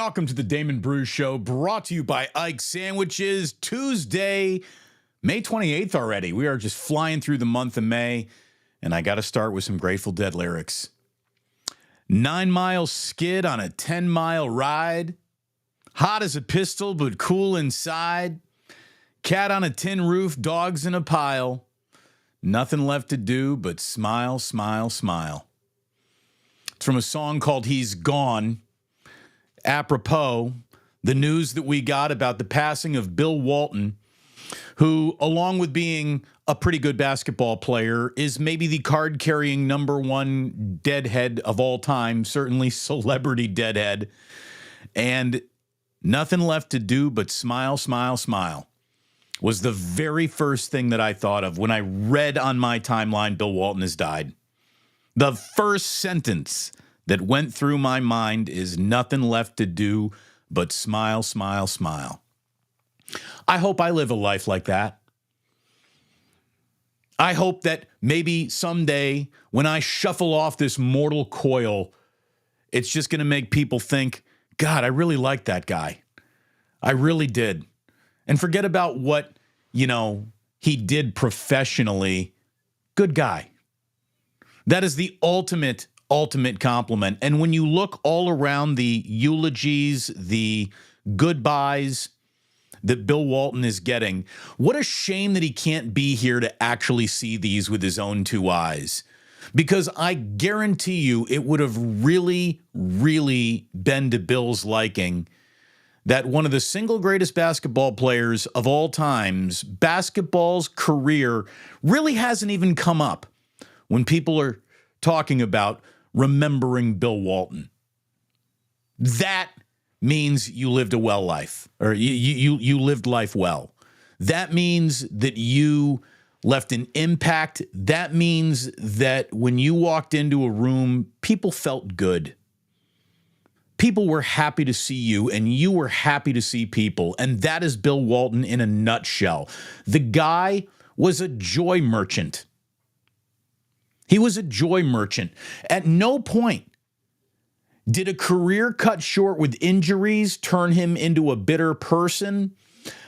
Welcome to the Damon Brews Show, brought to you by Ike Sandwiches. Tuesday, May 28th already. We are just flying through the month of May, and I got to start with some Grateful Dead lyrics. 9-mile skid on a 10-mile ride. Hot as a pistol, but cool inside. Cat on a tin roof, dogs in a pile. Nothing left to do but smile, smile, smile. It's from a song called He's Gone. Apropos, the news that we got about the passing of Bill Walton, who, along with being a pretty good basketball player, is maybe the card-carrying number one deadhead of all time, certainly celebrity deadhead. And nothing left to do but smile, smile, smile was the very first thing that I thought of when I read on my timeline Bill Walton has died. The first sentence that went through my mind is nothing left to do but smile, smile, smile. I hope I live a life like that. I hope that maybe someday when I shuffle off this mortal coil, it's just going to make people think, God, I really like that guy. I really did. And forget about what, he did professionally. Good guy. That is the ultimate compliment. And when you look all around the eulogies, the goodbyes that Bill Walton is getting, what a shame that he can't be here to actually see these with his own two eyes. Because I guarantee you it would have really, really been to Bill's liking that one of the single greatest basketball players of all times, basketball's career really hasn't even come up when people are talking about remembering Bill Walton. That means you lived a well life, or you lived life well. That means that you left an impact. That means that when you walked into a room, people felt good. People were happy to see you, and you were happy to see people. And that is Bill Walton in a nutshell. The guy was a joy merchant. He was a joy merchant. At no point did a career cut short with injuries turn him into a bitter person.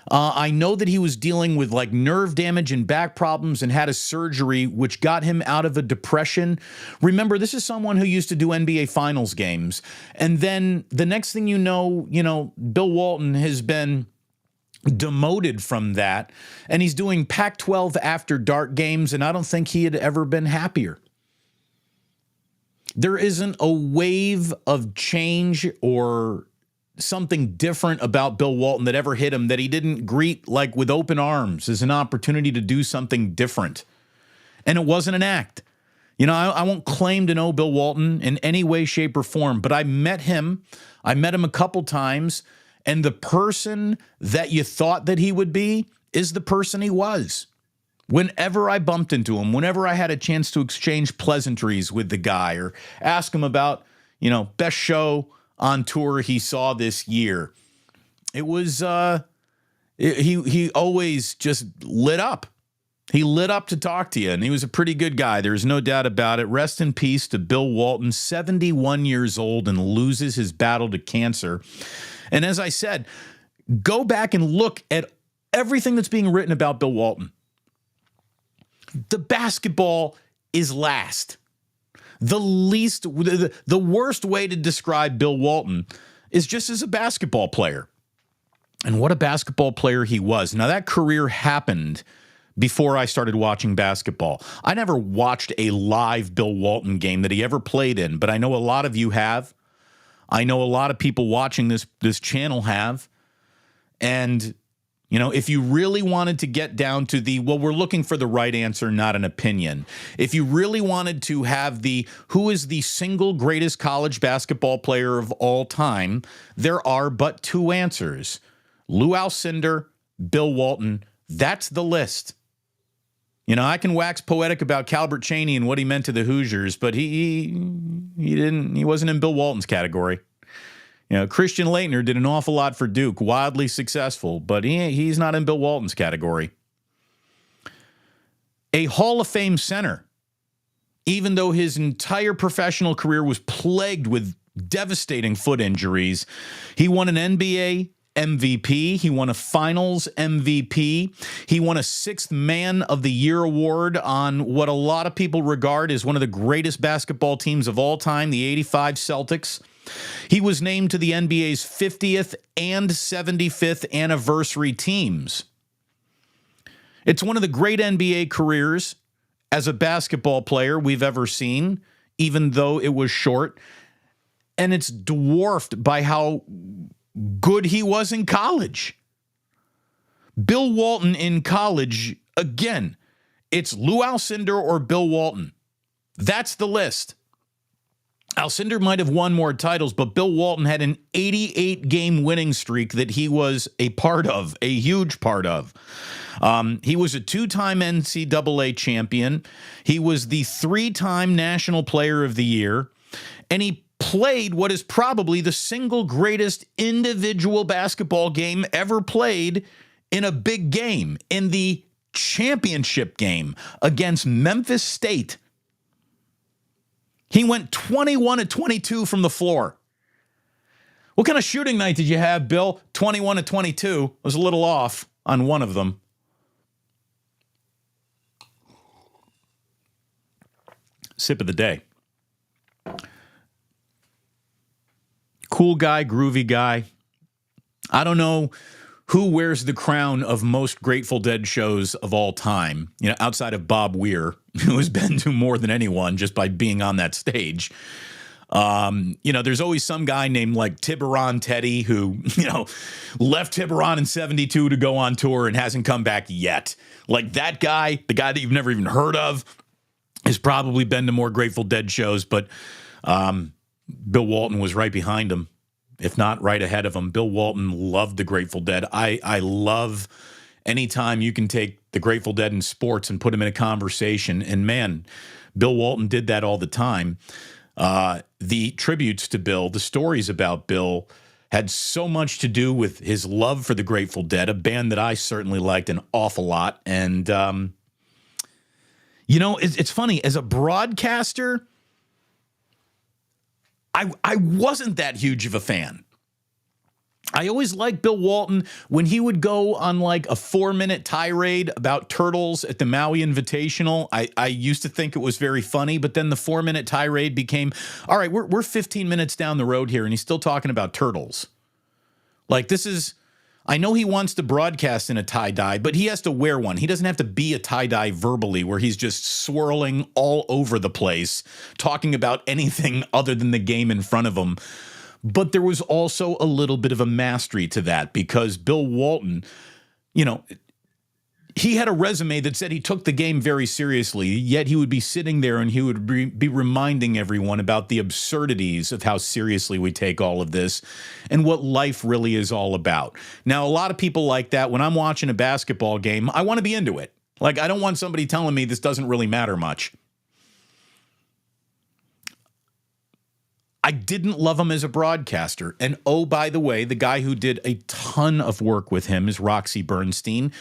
I know that he was dealing with nerve damage and back problems and had a surgery which got him out of a depression. Remember, this is someone who used to do NBA Finals games. And then the next thing you know, Bill Walton has been demoted from that, and he's doing Pac-12 after dark games, and I don't think he had ever been happier. There isn't a wave of change or something different about Bill Walton that ever hit him that he didn't greet with open arms as an opportunity to do something different. And it wasn't an act. I won't claim to know Bill Walton in any way, shape, or form, but I met him. I met him a couple times. And the person that you thought that he would be is the person he was. Whenever I bumped into him, whenever I had a chance to exchange pleasantries with the guy or ask him about, best show on tour he saw this year, it was, he always just lit up. He lit up to talk to you, and he was a pretty good guy. There's no doubt about it. Rest in peace to Bill Walton, 71 years old, and loses his battle to cancer. And as I said, go back and look at everything that's being written about Bill Walton. The basketball is last. The worst way to describe Bill Walton is just as a basketball player. And what a basketball player he was. Now, that career happened before I started watching basketball. I never watched a live Bill Walton game that he ever played in, but I know a lot of you have. I know a lot of people watching this channel have. And, if you really wanted to get down to we're looking for the right answer, not an opinion. If you really wanted to have who is the single greatest college basketball player of all time, there are but two answers. Lou Alcindor, Bill Walton. That's the list. I can wax poetic about Calbert Cheaney and what he meant to the Hoosiers, but he wasn't in Bill Walton's category. Christian Laettner did an awful lot for Duke, wildly successful, but he's not in Bill Walton's category. A Hall of Fame center, even though his entire professional career was plagued with devastating foot injuries. He won an NBA MVP. He won a Finals MVP. He won a Sixth Man of the Year award on what a lot of people regard as one of the greatest basketball teams of all time, the '85 Celtics. He was named to the NBA's 50th and 75th anniversary teams. It's one of the great NBA careers as a basketball player we've ever seen, even though it was short. And it's dwarfed by how good he was in college. Bill Walton in college, again, it's Lou Alcindor or Bill Walton. That's the list. Alcindor might have won more titles, but Bill Walton had an 88-game winning streak that he was a part of, a huge part of. He was a two-time NCAA champion. He was the three-time National Player of the Year, and he played what is probably the single greatest individual basketball game ever played in a big game, in the championship game against Memphis State. He went 21 of 22 from the floor. What kind of shooting night did you have, Bill? 21 of 22. I was a little off on one of them. Sip of the day. Cool guy, groovy guy. I don't know who wears the crown of most Grateful Dead shows of all time, outside of Bob Weir, who has been to more than anyone just by being on that stage. There's always some guy named like Tiburon Teddy who, left Tiburon in 72 to go on tour and hasn't come back yet. Like that guy, the guy that you've never even heard of, has probably been to more Grateful Dead shows, but Bill Walton was right behind him, if not right ahead of him. Bill Walton loved the Grateful Dead. I love anytime you can take the Grateful Dead in sports and put them in a conversation. And man, Bill Walton did that all the time. The tributes to Bill, the stories about Bill, had so much to do with his love for the Grateful Dead, a band that I certainly liked an awful lot. And, it's funny. As a broadcaster, I wasn't that huge of a fan. I always liked Bill Walton when he would go on like a 4-minute tirade about turtles at the Maui Invitational. I used to think it was very funny, but then the 4-minute tirade became, all right, we're 15 minutes down the road here and he's still talking about turtles. Like I know he wants to broadcast in a tie-dye, but he has to wear one. He doesn't have to be a tie-dye verbally where he's just swirling all over the place, talking about anything other than the game in front of him. But there was also a little bit of a mastery to that because Bill Walton, he had a resume that said he took the game very seriously, yet he would be sitting there and he would be reminding everyone about the absurdities of how seriously we take all of this and what life really is all about. Now, a lot of people like that. When I'm watching a basketball game, I want to be into it. Like, I don't want somebody telling me this doesn't really matter much. I didn't love him as a broadcaster. And oh, by the way, the guy who did a ton of work with him is Roxy Bernstein.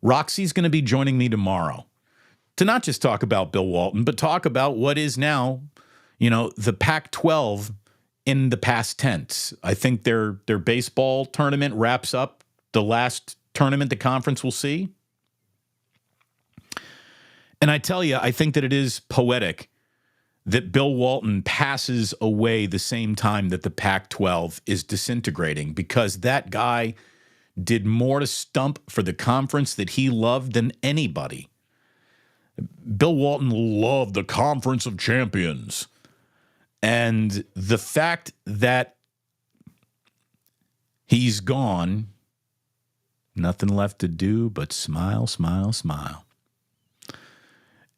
Roxy's going to be joining me tomorrow to not just talk about Bill Walton, but talk about what is now, the Pac-12 in the past tense. I think their baseball tournament wraps up the last tournament the conference will see. And I tell you, I think that it is poetic that Bill Walton passes away the same time that the Pac-12 is disintegrating, because that guy did more to stump for the conference that he loved than anybody. Bill Walton loved the Conference of Champions. And the fact that he's gone, nothing left to do but smile, smile, smile.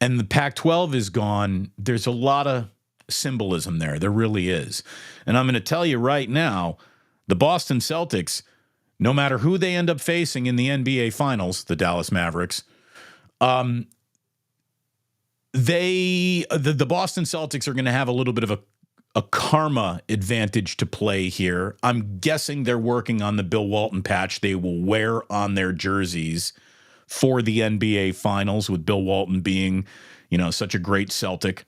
And the Pac-12 is gone. There's a lot of symbolism there. There really is. And I'm going to tell you right now, the Boston Celtics, no matter who they end up facing in the NBA Finals, the Dallas Mavericks, the Boston Celtics are going to have a little bit of a karma advantage to play here. I'm guessing they're working on the Bill Walton patch they will wear on their jerseys for the NBA Finals, with Bill Walton being, such a great Celtic.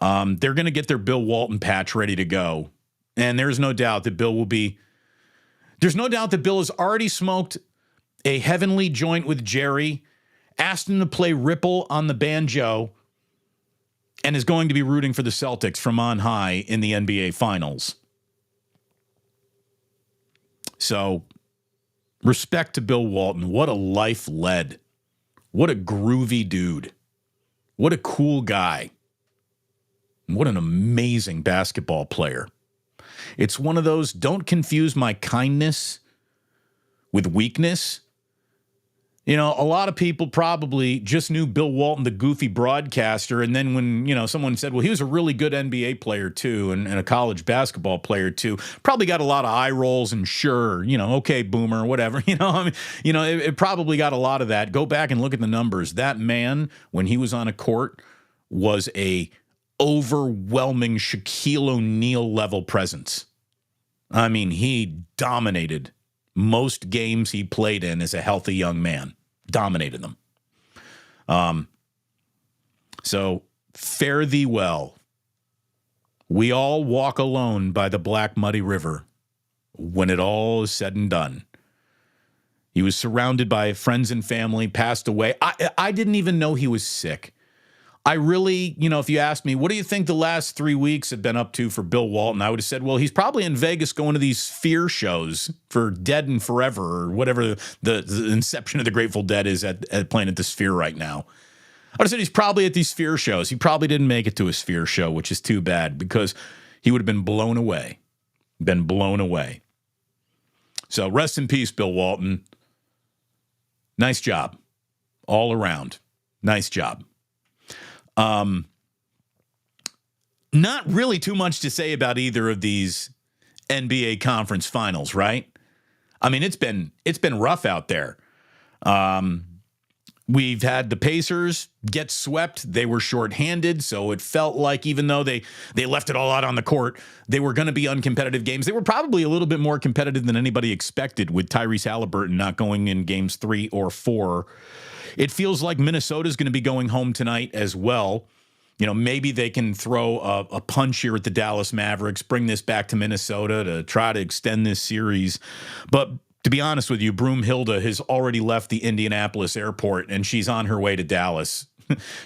They're going to get their Bill Walton patch ready to go. And there's no doubt that Bill has already smoked a heavenly joint with Jerry, asked him to play Ripple on the banjo, and is going to be rooting for the Celtics from on high in the NBA Finals. So, respect to Bill Walton. What a life led. What a groovy dude. What a cool guy. What an amazing basketball player. It's one of those, don't confuse my kindness with weakness. You know, a lot of people probably just knew Bill Walton, the goofy broadcaster, and then when, someone said, well, he was a really good NBA player too, and a college basketball player too, probably got a lot of eye rolls and sure, okay, boomer, whatever, it probably got a lot of that. Go back and look at the numbers. That man, when he was on a court, was a overwhelming Shaquille O'Neal level presence. I mean, he dominated most games he played in as a healthy young man. Dominated them. So fare thee well. We all walk alone by the black muddy river when it all is said and done. He was surrounded by friends and family, passed away. I didn't even know he was sick. I really, if you asked me, what do you think the last 3 weeks have been up to for Bill Walton? I would have said, well, he's probably in Vegas going to these Sphere shows for Dead and Forever or whatever the inception of the Grateful Dead is at playing at the Sphere right now. I would have said he's probably at these Sphere shows. He probably didn't make it to a Sphere show, which is too bad because he would have been blown away. So rest in peace, Bill Walton. Nice job. All around. Nice job. Not really too much to say about either of these NBA conference finals, right? I mean, it's been rough out there. We've had the Pacers get swept. They were shorthanded, so it felt like even though they left it all out on the court, they were going to be uncompetitive games. They were probably a little bit more competitive than anybody expected with Tyrese Halliburton not going in games 3 or 4. It feels like Minnesota's going to be going home tonight as well. Maybe they can throw a punch here at the Dallas Mavericks, bring this back to Minnesota to try to extend this series. But to be honest with you, Broomhilda has already left the Indianapolis airport and she's on her way to Dallas.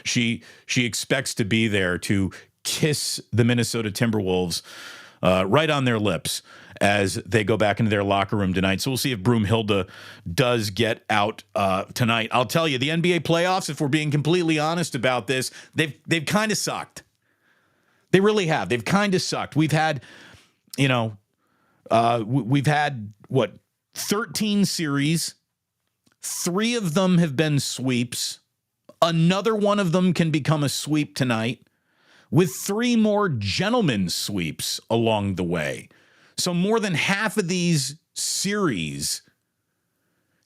She expects to be there to kiss the Minnesota Timberwolves right on their lips as they go back into their locker room tonight. So we'll see if Broomhilda does get out tonight. I'll tell you, the NBA playoffs, if we're being completely honest about this, they've kind of sucked. They really have. They've kind of sucked. We've had, we've had 13 series. 3 of them have been sweeps. Another one of them can become a sweep tonight, with 3 more gentlemen's sweeps along the way. So more than half of these series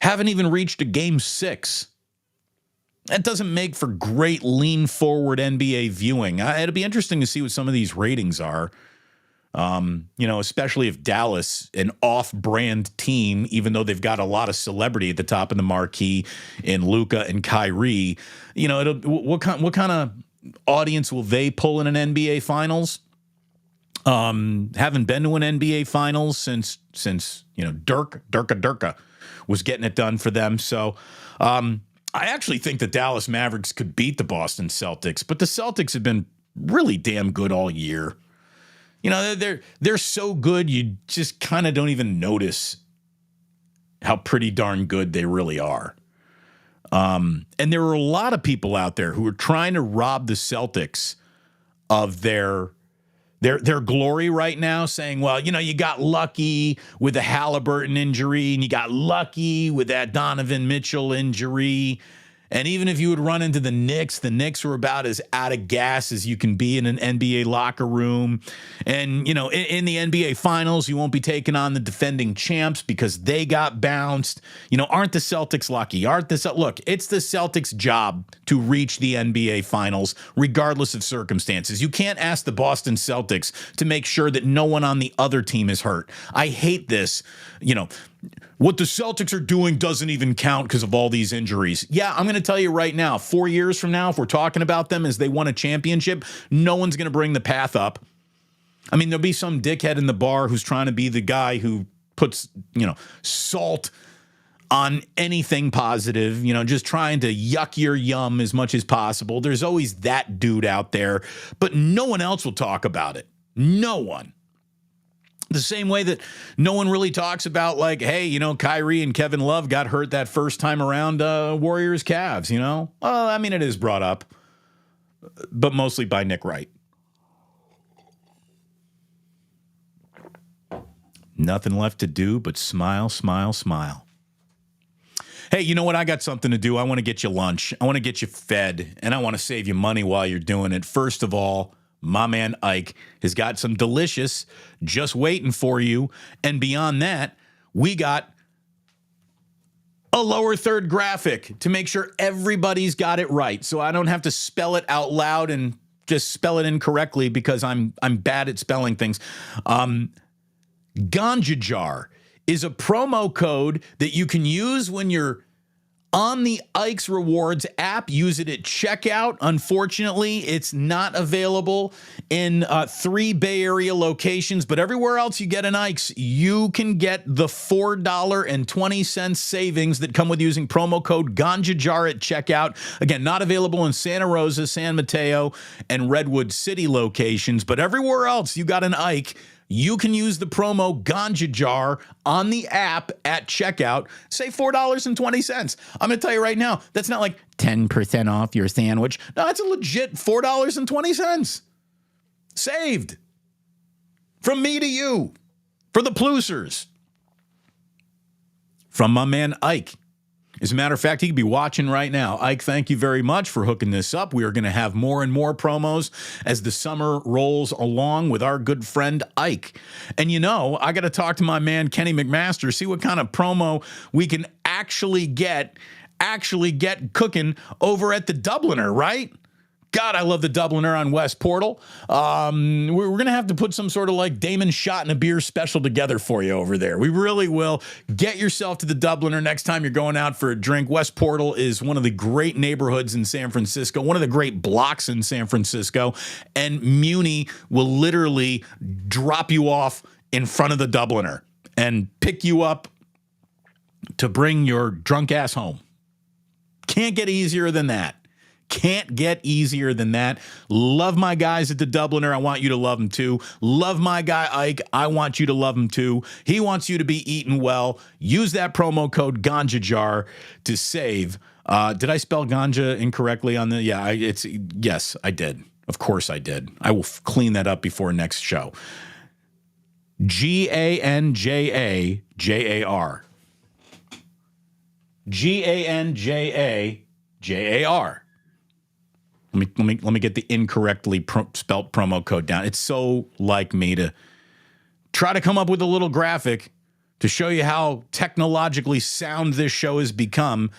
haven't even reached a game 6. That doesn't make for great lean forward NBA viewing. It'll be interesting to see what some of these ratings are. Especially if Dallas, an off-brand team, even though they've got a lot of celebrity at the top of the marquee in Luka and Kyrie, what kind of audience will they pull in an NBA Finals? Haven't been to an NBA Finals since Dirka was getting it done for them. So I actually think the Dallas Mavericks could beat the Boston Celtics, but the Celtics have been really damn good all year. They're so good you just kind of don't even notice how pretty darn good they really are. And there are a lot of people out there who are trying to rob the Celtics of their glory right now, saying, well, you got lucky with the Halliburton injury and you got lucky with that Donovan Mitchell injury. And even if you would run into the Knicks were about as out of gas as you can be in an NBA locker room. And, in the NBA Finals, you won't be taking on the defending champs because they got bounced. Aren't the Celtics lucky? Look, it's the Celtics' job to reach the NBA Finals, regardless of circumstances. You can't ask the Boston Celtics to make sure that no one on the other team is hurt. I hate this, what the Celtics are doing doesn't even count because of all these injuries. Yeah, I'm going to tell you right now, 4 years from now, if we're talking about them as they won a championship, no one's going to bring the path up. I mean, there'll be some dickhead in the bar who's trying to be the guy who puts, salt on anything positive, just trying to yuck your yum as much as possible. There's always that dude out there, but no one else will talk about it. No one. The same way that no one really talks about, like, hey, Kyrie and Kevin Love got hurt that first time around Warriors Cavs, Well, I mean, it is brought up, but mostly by Nick Wright. Nothing left to do but smile, smile, smile. Hey, you know what? I got something to do. I want to get you lunch. I want to get you fed, and I want to save you money while you're doing it. First of all, my man Ike has got some delicious just waiting for you. And beyond that, we got a lower third graphic to make sure everybody's got it right. So I don't have to spell it out loud and just spell it incorrectly because I'm bad at spelling things. Ganja Jar is a promo code that you can use when you're on the Ike's Rewards app. Use it at checkout. Unfortunately, it's not available in 3 Bay Area locations, but everywhere else you get an Ike's, you can get the $4.20 savings that come with using promo code Ganja Jar at checkout. Again, not available in Santa Rosa, San Mateo, and Redwood City locations, but everywhere else you got an Ike, you can use the promo Ganja Jar on the app at checkout. Save $4.20. I'm going to tell you right now, that's not like 10% off your sandwich. No, it's a legit $4.20. Saved. From me to you. For the Plusers. From my man Ike. As a matter of fact, he could be watching right now. Ike, thank you very much for hooking this up. We are going to have more and more promos as the summer rolls along with our good friend Ike. And I got to talk to my man Kenny McMaster, see what kind of promo we can actually get cooking over at the Dubliner, right? God, I love the Dubliner on West Portal. We're going to have to put some sort of like Damon shot and a beer special together for you over there. We really will. Get yourself to the Dubliner next time you're going out for a drink. West Portal is one of the great neighborhoods in San Francisco, one of the great blocks in San Francisco, and Muni will literally drop you off in front of the Dubliner and pick you up to bring your drunk ass home. Can't get easier than that. Can't get easier than that. Love my guys at the Dubliner. I want you to love them too. Love my guy Ike. I want you to love him too. He wants you to be eating well. Use that promo code Ganja Jar to save. Did I spell ganja incorrectly on the? Yeah, yes, I did. Of course I did. I will clean that up before next show. Ganjajar. Ganjajar. Let me get the incorrectly spelt promo code down. It's so like me to try to come up with a little graphic to show you how technologically sound this show has become,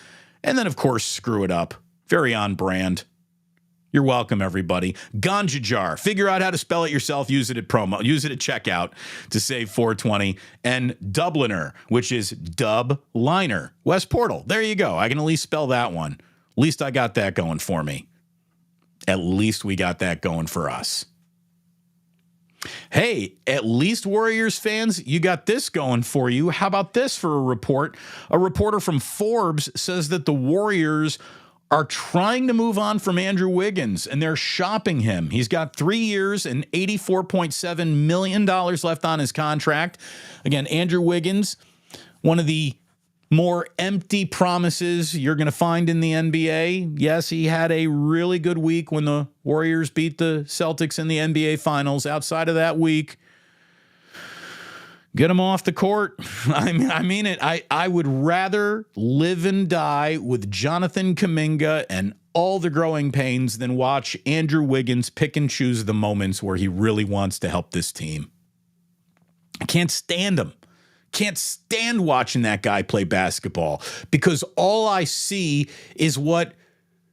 and then, of course, screw it up. Very on brand. You're welcome, everybody. Ganja Jar. Figure out how to spell it yourself. Use it at checkout to save $4.20. And Dubliner, which is Dub Liner. West Portal. There you go. I can at least spell that one. At least I got that going for me. At least we got that going for us. Hey, at least Warriors fans, you got this going for you. How about this for a report? A reporter from Forbes says that the Warriors are trying to move on from Andrew Wiggins, and they're shopping him. He's got 3 years and $84.7 million left on his contract. Again, Andrew Wiggins, one of the more empty promises you're going to find in the NBA. Yes, he had a really good week when the Warriors beat the Celtics in the NBA Finals. Outside of that week, get him off the court. I mean it. I would rather live and die with Jonathan Kuminga and all the growing pains than watch Andrew Wiggins pick and choose the moments where he really wants to help this team. I can't stand him. Can't stand watching that guy play basketball because all I see is what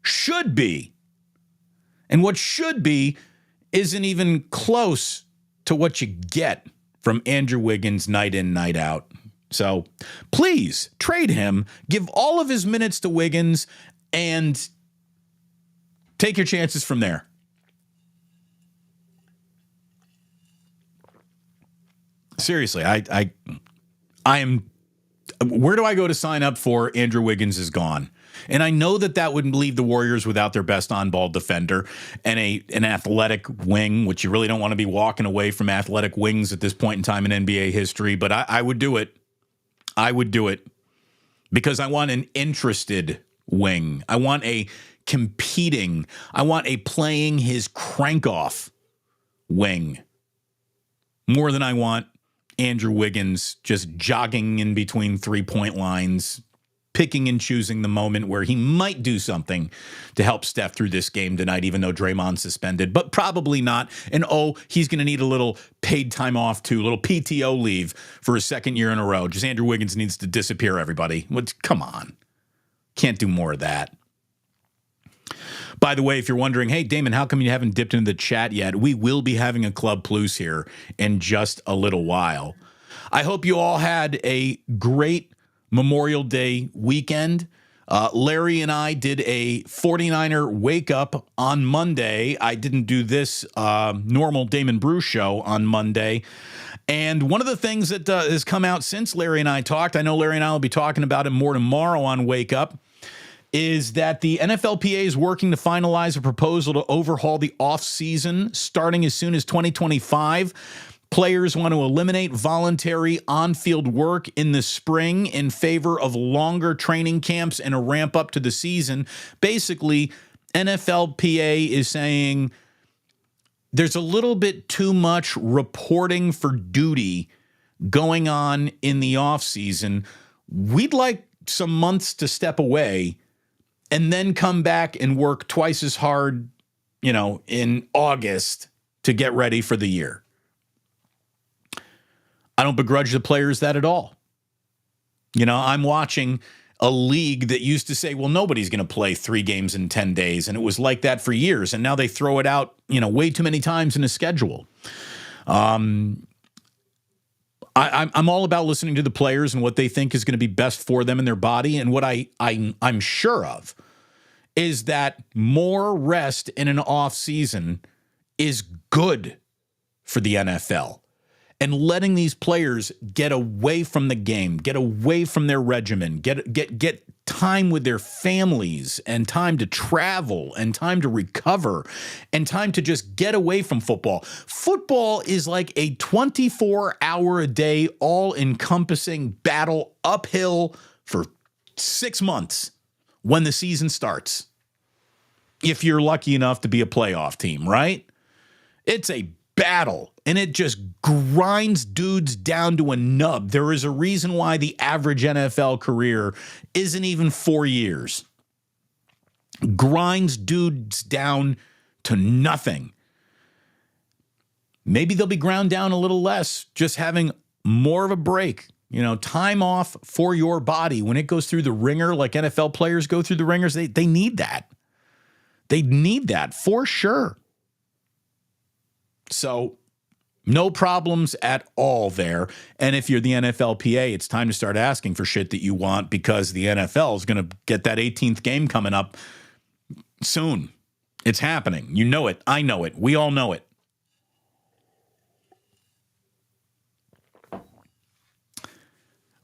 should be. And what should be isn't even close to what you get from Andrew Wiggins night in, night out. So please trade him, give all of his minutes to Wiggins, and take your chances from there. Seriously, I am. Where do I go to sign up for Andrew Wiggins is gone? And I know that would leave the Warriors without their best on-ball defender and an athletic wing, which you really don't want to be walking away from athletic wings at this point in time in NBA history. But I would do it. I would do it because I want an interested wing. I want a competing. I want a playing his crank off wing more than I want Andrew Wiggins just jogging in between 3-point lines, picking and choosing the moment where he might do something to help Steph through this game tonight, even though Draymond's suspended, but probably not. And he's going to need a little paid time off too, a little PTO leave for his second year in a row. Just Andrew Wiggins needs to disappear, everybody. Come on. Can't do more of that. By the way, if you're wondering, hey, Damon, how come you haven't dipped into the chat yet? We will be having a Club Plus here in just a little while. I hope you all had a great Memorial Day weekend. Larry and I did a 49er wake up on Monday. I didn't do this normal Damon Bruce show on Monday. And one of the things that has come out since Larry and I talked, I know Larry and I will be talking about it more tomorrow on Wake Up, is that the NFLPA is working to finalize a proposal to overhaul the offseason starting as soon as 2025. Players want to eliminate voluntary on-field work in the spring in favor of longer training camps and a ramp up to the season. Basically, NFLPA is saying there's a little bit too much reporting for duty going on in the offseason. We'd like some months to step away and then come back and work twice as hard, in August to get ready for the year. I don't begrudge the players that at all. I'm watching a league that used to say, well, nobody's going to play 3 games in 10 days. And it was like that for years. And now they throw it out, way too many times in a schedule. I'm all about listening to the players and what they think is going to be best for them and their body. And what I'm sure of is that more rest in an off season is good for the NFL. And letting these players get away from the game, get away from their regimen, get time with their families and time to travel and time to recover and time to just get away from football. Football is like a 24-hour-a-day, all-encompassing battle uphill for 6 months when the season starts. If you're lucky enough to be a playoff team, right? It's a battle, and it just grinds dudes down to a nub. There is a reason why the average NFL career isn't even 4 years. Grinds dudes down to nothing. Maybe they'll be ground down a little less, just having more of a break. Time off for your body when it goes through the ringer like NFL players go through the ringers. They need that. They need that for sure. So no problems at all there. And if you're the NFLPA, it's time to start asking for shit that you want because the NFL is going to get that 18th game coming up soon. It's happening. You know it. I know it. We all know it.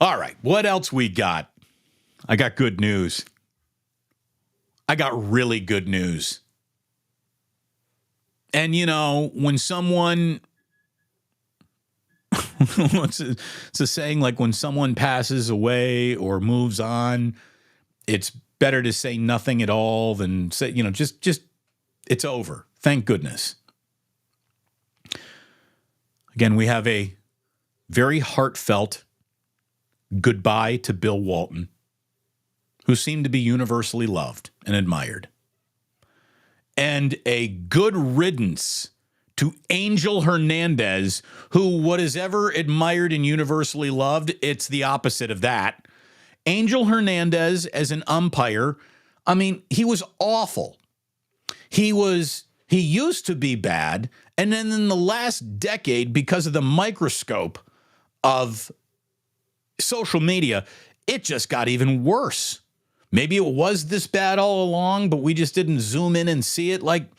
All right. What else we got? I got good news. I got really good news. And, when someone, it's a saying like when someone passes away or moves on, it's better to say nothing at all than say, just it's over. Thank goodness. Again, we have a very heartfelt goodbye to Bill Walton, who seemed to be universally loved and admired. And a good riddance to Angel Hernandez, who what is ever admired and universally loved, it's the opposite of that. Angel Hernandez as an umpire, he was awful. He used to be bad, and then in the last decade, because of the microscope of social media, it just got even worse. Maybe it was this bad all along, but we just didn't zoom in and see it. Like,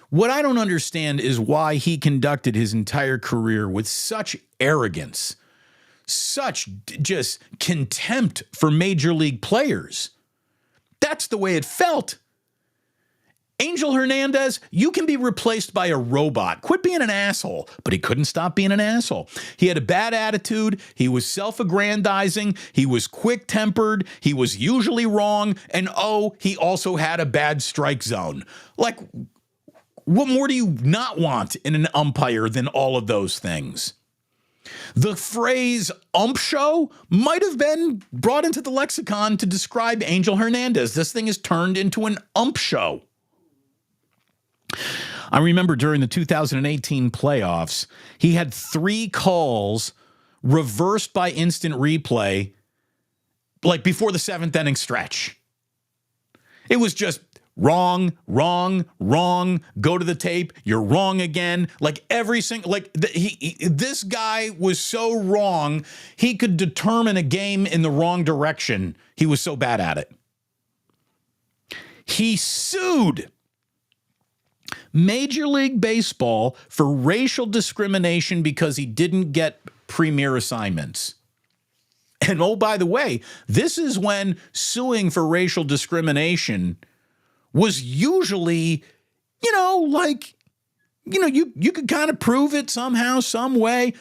what I don't understand is why he conducted his entire career with such arrogance, such just contempt for major league players. That's the way it felt. Angel Hernandez, you can be replaced by a robot. Quit being an asshole. But he couldn't stop being an asshole. He had a bad attitude. He was self-aggrandizing. He was quick-tempered. He was usually wrong. And he also had a bad strike zone. Like, what more do you not want in an umpire than all of those things? The phrase ump show might have been brought into the lexicon to describe Angel Hernandez. This thing is turned into an ump show. I remember during the 2018 playoffs, he had 3 calls reversed by instant replay, like before the 7th inning stretch. It was just wrong, wrong, wrong, go to the tape, you're wrong again. Like every single, like this guy was so wrong, he could determine a game in the wrong direction. He was so bad at it. He sued Major League Baseball for racial discrimination because he didn't get premier assignments. And oh, by the way, this is when suing for racial discrimination was usually, you could kind of prove it somehow, some way.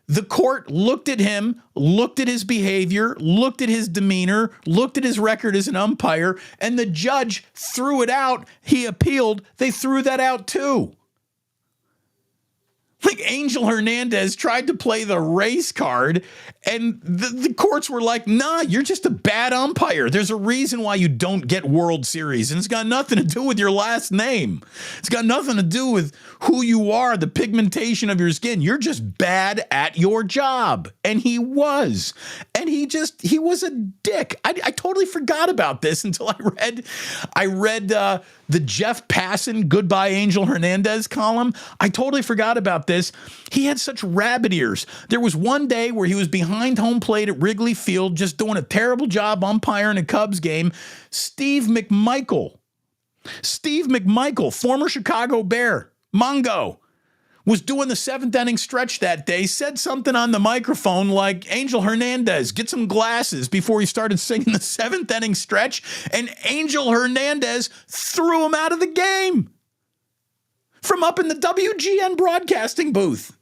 The court looked at him, looked at his behavior, looked at his demeanor, looked at his record as an umpire, and the judge threw it out. He appealed. They threw that out too. Like Angel Hernandez tried to play the race card, and the courts were like, nah, you're just a bad umpire. There's a reason why you don't get World Series, and it's got nothing to do with your last name. It's got nothing to do with who you are, the pigmentation of your skin. You're just bad at your job. And he was. And he was a dick. I totally forgot about this until I read the Jeff Passan Goodbye Angel Hernandez column. I totally forgot about this. He had such rabbit ears. There was one day where he was behind home plate at Wrigley Field just doing a terrible job umpiring a Cubs game. Steve McMichael, former Chicago Bear, Mongo, was doing the 7th inning stretch that day, said something on the microphone like, Angel Hernandez, get some glasses, before he started singing the 7th inning stretch, and Angel Hernandez threw him out of the game from up in the WGN broadcasting booth.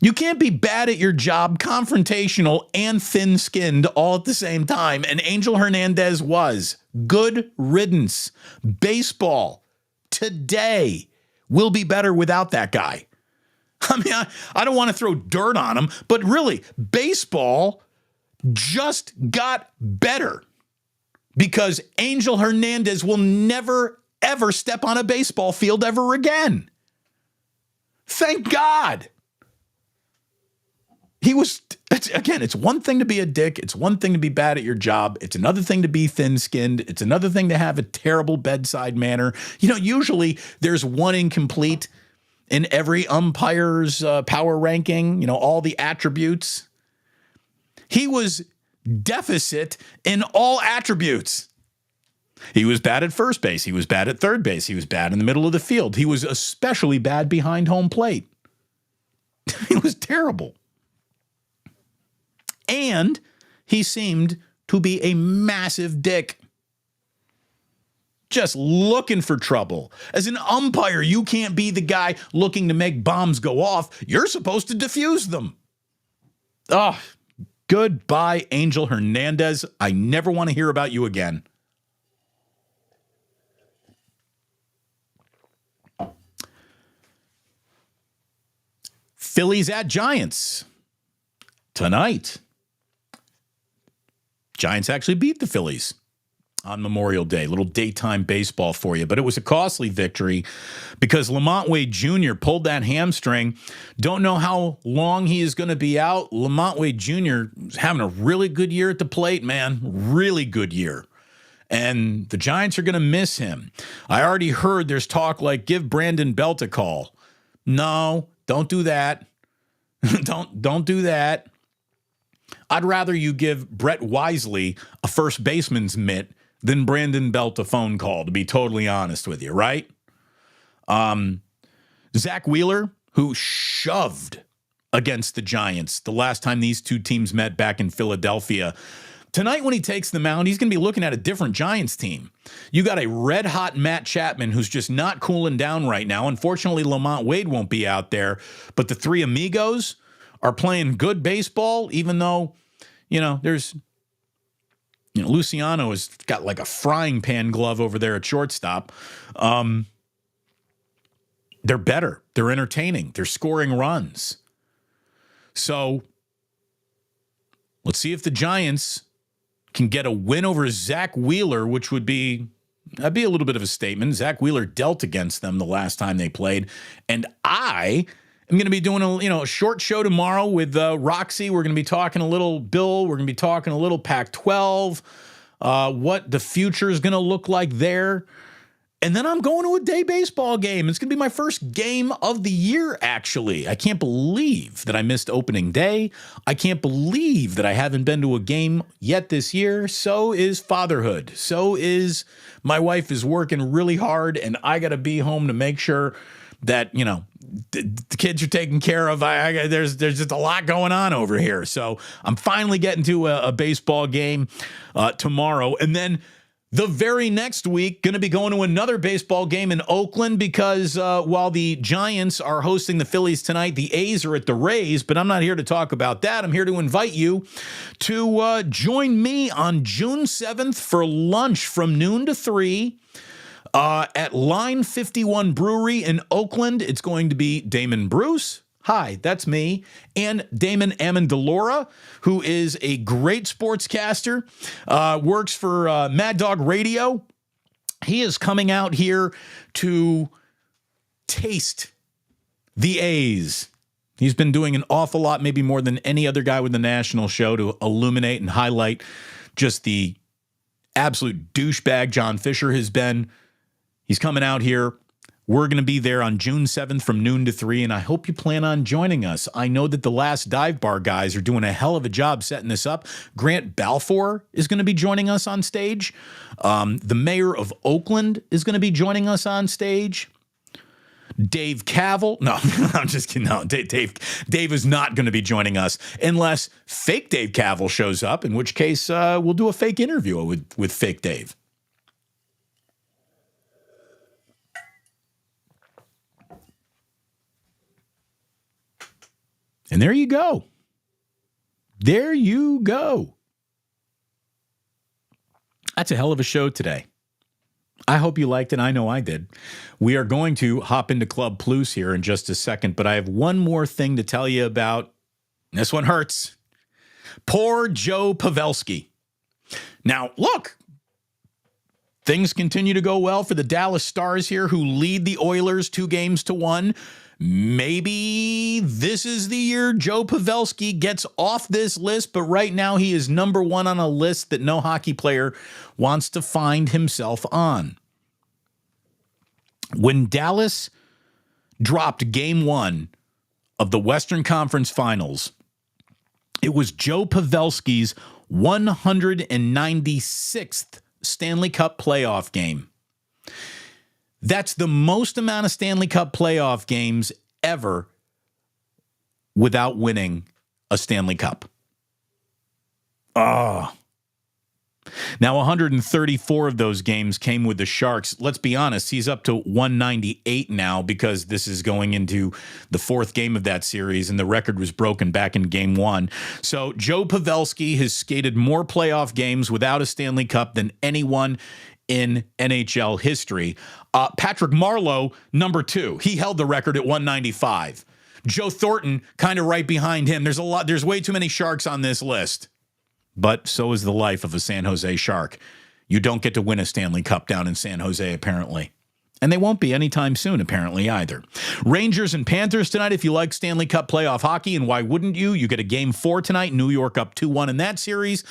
You can't be bad at your job, confrontational, and thin-skinned all at the same time, and Angel Hernandez was. Good riddance. Baseball today will be better without that guy. I mean, I don't want to throw dirt on him, but really, baseball just got better because Angel Hernandez will never, ever step on a baseball field ever again. Thank God. It's one thing to be a dick. It's one thing to be bad at your job. It's another thing to be thin-skinned. It's another thing to have a terrible bedside manner. Usually there's one incomplete in every umpire's power ranking, all the attributes. He was deficit in all attributes. He was bad at first base. He was bad at third base. He was bad in the middle of the field. He was especially bad behind home plate. He was terrible. And he seemed to be a massive dick. Just looking for trouble. As an umpire, you can't be the guy looking to make bombs go off. You're supposed to defuse them. Oh, goodbye, Angel Hernandez. I never want to hear about you again. Phillies at Giants tonight. Giants actually beat the Phillies on Memorial Day. Little daytime baseball for you. But it was a costly victory because LaMonte Wade Jr. pulled that hamstring. Don't know how long he is going to be out. LaMonte Wade Jr. is having a really good year at the plate, man. Really good year. And the Giants are going to miss him. I already heard there's talk like, give Brandon Belt a call. No, don't do that. Don't do that. I'd rather you give Brett Wisely a first baseman's mitt than Brandon Belt a phone call, to be totally honest with you, right? Zach Wheeler, who shoved against the Giants the last time these two teams met back in Philadelphia. Tonight when he takes the mound, he's going to be looking at a different Giants team. You got a red-hot Matt Chapman who's just not cooling down right now. Unfortunately, LaMonte Wade won't be out there, but the three amigos are playing good baseball, even though, Luciano has got like a frying pan glove over there at shortstop. They're better. They're entertaining. They're scoring runs. So let's see if the Giants can get a win over Zach Wheeler, which that'd be a little bit of a statement. Zach Wheeler dealt against them the last time they played. And I am going to be doing a short show tomorrow with Roxy. We're going to be talking a little Bill. We're going to be talking a little Pac-12, what the future is going to look like there. And then I'm going to a day baseball game. It's going to be my first game of the year, actually. I can't believe that I missed opening day. I can't believe that I haven't been to a game yet this year. So is fatherhood. So is my wife is working really hard, and I got to be home to make sure that, the kids are taken care of. There's just a lot going on over here. So I'm finally getting to a baseball game tomorrow. And then the very next week, going to be going to another baseball game in Oakland because while the Giants are hosting the Phillies tonight, the A's are at the Rays, but I'm not here to talk about that. I'm here to invite you to join me on June 7th for lunch from noon to 3 at Line 51 Brewery in Oakland. It's going to be Damon Bruce. Hi, that's me, and Damon Amendolara, who is a great sportscaster, works for Mad Dog Radio. He is coming out here to taste the A's. He's been doing an awful lot, maybe more than any other guy with the national show, to illuminate and highlight just the absolute douchebag John Fisher has been. He's coming out here. We're going to be there on June 7th from noon to 3, and I hope you plan on joining us. I know that the Last Dive Bar guys are doing a hell of a job setting this up. Grant Balfour is going to be joining us on stage. The mayor of Oakland is going to be joining us on stage. Dave Cavill. No, I'm just kidding. No, Dave is not going to be joining us unless fake Dave Cavill shows up, in which case we'll do a fake interview with fake Dave. And there you go. There you go. That's a hell of a show today. I hope you liked it. I know I did. We are going to hop into Club Plus here in just a second, but I have one more thing to tell you about. This one hurts. Poor Joe Pavelski. Now, look. Things continue to go well for the Dallas Stars here, who lead the Oilers 2-1. Maybe this is the year Joe Pavelski gets off this list, but right now he is number one on a list that no hockey player wants to find himself on. When Dallas dropped Game 1 of the Western Conference Finals, it was Joe Pavelski's 196th Stanley Cup playoff game. That's the most amount of Stanley Cup playoff games ever without winning a Stanley Cup. Oh. Now, 134 of those games came with the Sharks. Let's be honest, he's up to 198 now because this is going into the fourth game of that series, and the record was broken back in Game 1. So Joe Pavelski has skated more playoff games without a Stanley Cup than anyone in NHL history. Patrick Marleau, number 2. He held the record at 195. Joe Thornton, kind of right behind him. There's way too many Sharks on this list. But so is the life of a San Jose Shark. You don't get to win a Stanley Cup down in San Jose, apparently. And they won't be anytime soon, apparently, either. Rangers and Panthers tonight, if you like Stanley Cup playoff hockey, and why wouldn't you? You get a Game 4 tonight. New York up 2-1 in that series.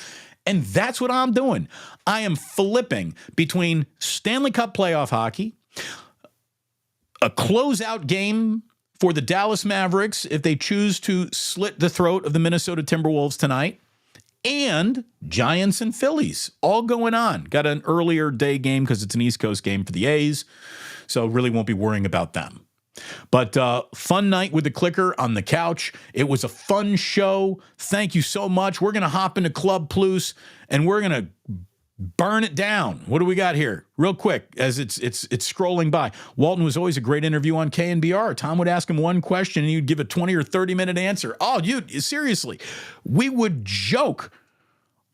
And that's what I'm doing. I am flipping between Stanley Cup playoff hockey, a closeout game for the Dallas Mavericks if they choose to slit the throat of the Minnesota Timberwolves tonight, and Giants and Phillies all going on. Got an earlier day game because it's an East Coast game for the A's, so really won't be worrying about them. But fun night with the clicker on the couch. It was a fun show. Thank you so much. We're going to hop into Club Plus, and we're going to burn it down. What do we got here? Real quick, as it's scrolling by. Walton was always a great interview on KNBR. Tom would ask him one question, and he'd give a 20 or 30-minute answer. Oh, seriously. We would joke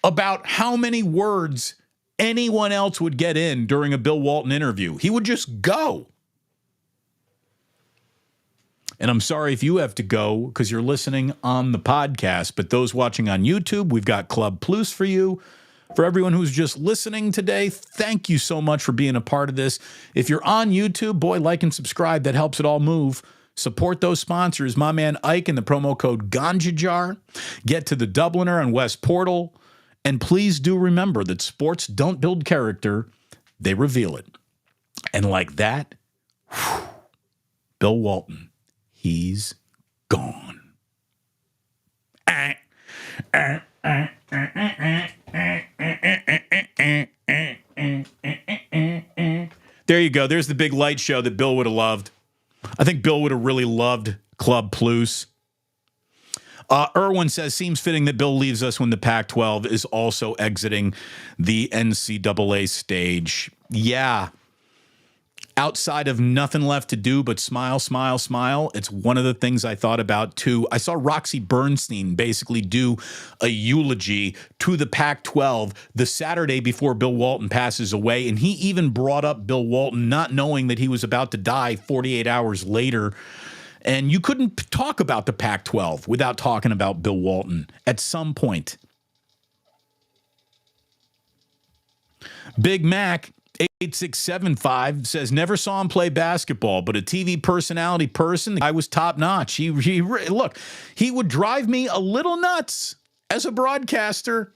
about how many words anyone else would get in during a Bill Walton interview. He would just go. And I'm sorry if you have to go because you're listening on the podcast, but those watching on YouTube, we've got Club Plus for you. For everyone who's just listening today, thank you so much for being a part of this. If you're on YouTube, boy, like and subscribe. That helps it all move. Support those sponsors. My man Ike and the promo code GanjaJar. Get to the Dubliner on West Portal. And please do remember that sports don't build character. They reveal it. And like that, Bill Walton, he's gone. There you go. There's the big light show that Bill would have loved. I think Bill would have really loved Club Plus. Irwin says, seems fitting that Bill leaves us when the Pac-12 is also exiting the NCAA stage. Yeah. Outside of nothing left to do but smile, smile, smile, it's one of the things I thought about, too. I saw Roxy Bernstein basically do a eulogy to the Pac-12 the Saturday before Bill Walton passes away, and he even brought up Bill Walton, not knowing that he was about to die 48 hours later. And you couldn't talk about the Pac-12 without talking about Bill Walton at some point. Big Mac 8675 says, never saw him play basketball, but a TV personality person. The guy was top notch. Look, he would drive me a little nuts as a broadcaster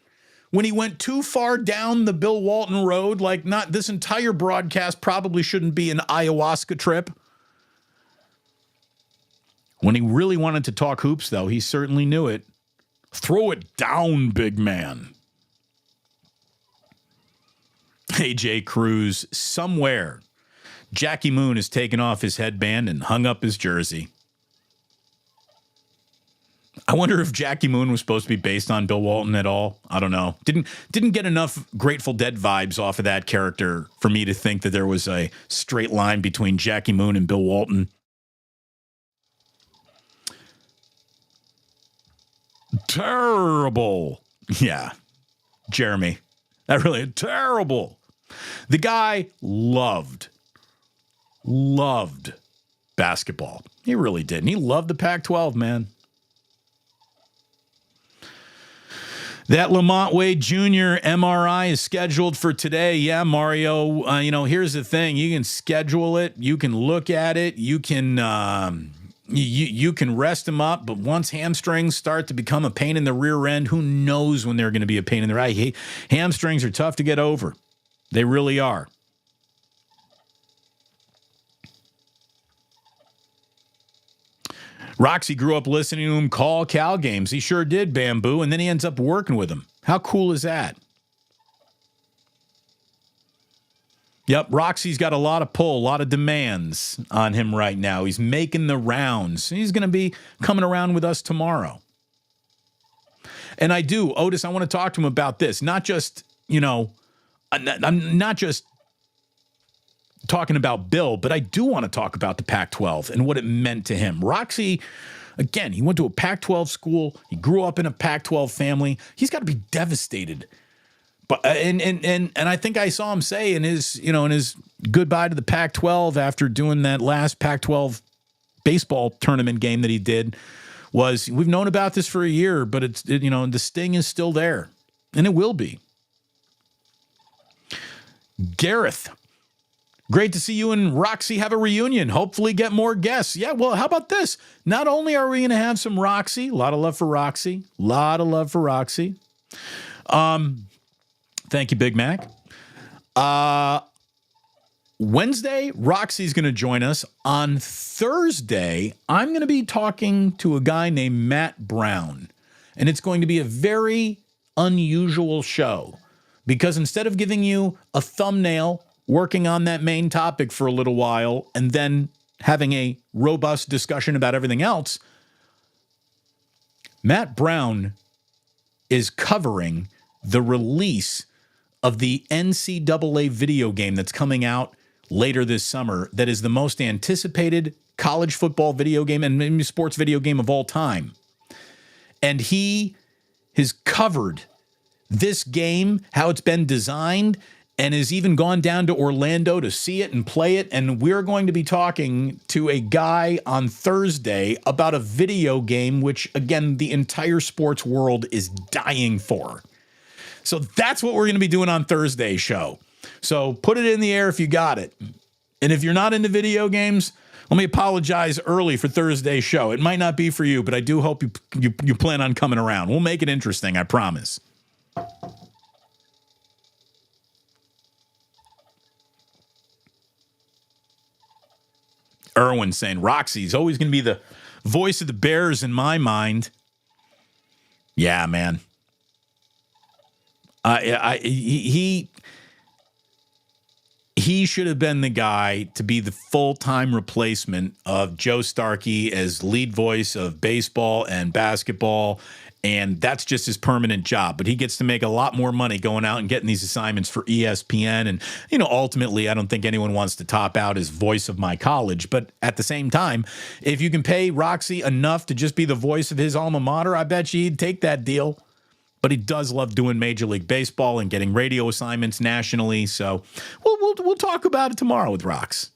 when he went too far down the Bill Walton road. Like, not this entire broadcast probably shouldn't be an ayahuasca trip. When he really wanted to talk hoops, though, he certainly knew it. Throw it down, big man. AJ Cruz, somewhere, Jackie Moon has taken off his headband and hung up his jersey. I wonder if Jackie Moon was supposed to be based on Bill Walton at all. I don't know. Didn't get enough Grateful Dead vibes off of that character for me to think that there was a straight line between Jackie Moon and Bill Walton. Terrible. Yeah, Jeremy. That really terrible. The guy loved basketball. He really did. And he loved the Pac-12, man. That LaMonte Wade Jr. MRI is scheduled for today. Yeah, Mario, here's the thing. You can schedule it. You can look at it. You can you can rest him up. But once hamstrings start to become a pain in the rear end, who knows when they're going to be a pain in the right? Hamstrings are tough to get over. They really are. Roxy grew up listening to him call Cal games. He sure did, Bamboo, and then he ends up working with him. How cool is that? Yep, Roxy's got a lot of pull, a lot of demands on him right now. He's making the rounds. He's going to be coming around with us tomorrow. And Otis, I want to talk to him about this. Not just, I'm not just talking about Bill, but I do want to talk about the Pac-12 and what it meant to him. Roxy, again, he went to a Pac-12 school. He grew up in a Pac-12 family. He's got to be devastated. But and I think I saw him say in his goodbye to the Pac-12 after doing that last Pac-12 baseball tournament game that he did was, we've known about this for a year, but the sting is still there, and it will be. Gareth, great to see you and Roxy have a reunion. Hopefully get more guests. Yeah, well, how about this? Not only are we going to have some Roxy, a lot of love for Roxy. Thank you, Big Mac. Wednesday, Roxy's going to join us. On Thursday, I'm going to be talking to a guy named Matt Brown. And it's going to be a very unusual show because instead of giving you a thumbnail, working on that main topic for a little while, and then having a robust discussion about everything else, Matt Brown is covering the release of the NCAA video game that's coming out later this summer that is the most anticipated college football video game and sports video game of all time. And he has covered this game, how it's been designed, and has even gone down to Orlando to see it and play it. And we're going to be talking to a guy on Thursday about a video game, which, again, the entire sports world is dying for. So that's what we're going to be doing on Thursday's show. So put it in the air if you got it. And if you're not into video games, let me apologize early for Thursday's show. It might not be for you, but I do hope you plan on coming around. We'll make it interesting, I promise. Erwin saying Roxy's always going to be the voice of the Bears in my mind. Yeah, man. He should have been the guy to be the full-time replacement of Joe Starkey as lead voice of baseball and basketball, and that's just his permanent job. But he gets to make a lot more money going out and getting these assignments for ESPN. And, ultimately, I don't think anyone wants to top out as voice of my college. But at the same time, if you can pay Roxy enough to just be the voice of his alma mater, I bet you he'd take that deal. But he does love doing Major League Baseball and getting radio assignments nationally. So we'll talk about it tomorrow with Rox.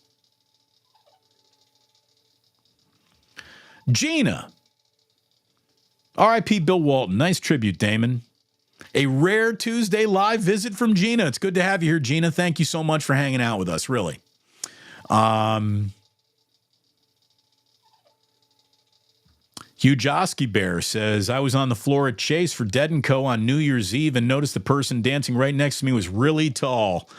Gina. R.I.P. Bill Walton. Nice tribute, Damon. A rare Tuesday live visit from Gina. It's good to have you here, Gina. Thank you so much for hanging out with us, really. Hugh Josky Bear says, I was on the floor at Chase for Dead & Co. on New Year's Eve and noticed the person dancing right next to me was really tall.